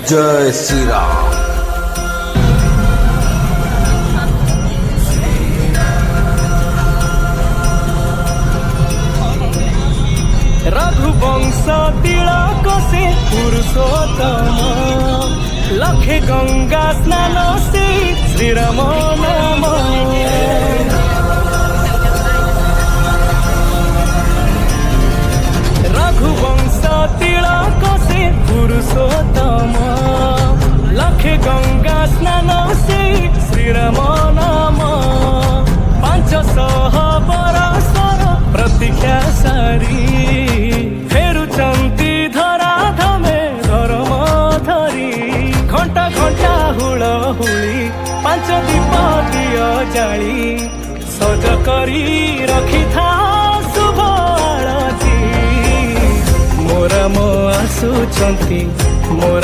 जय श्री राम। रघुवंश तिलक से पुरुषोत्तम लखे गंगा स्नान से श्रीराम नाम। रघुवंश तिलक से पुरुषोत्तम लखे गंगा स्नान से श्रीराम नाम। 500 बरसर प्रतीक्षा सारी फेरुचंती धरा धमे धर्म धरी। घंटा घंटा हुलहुली 5 दीप दिय जाली सज करी रखी था शुभ आळती। मोरा मो आसुचंती मोरा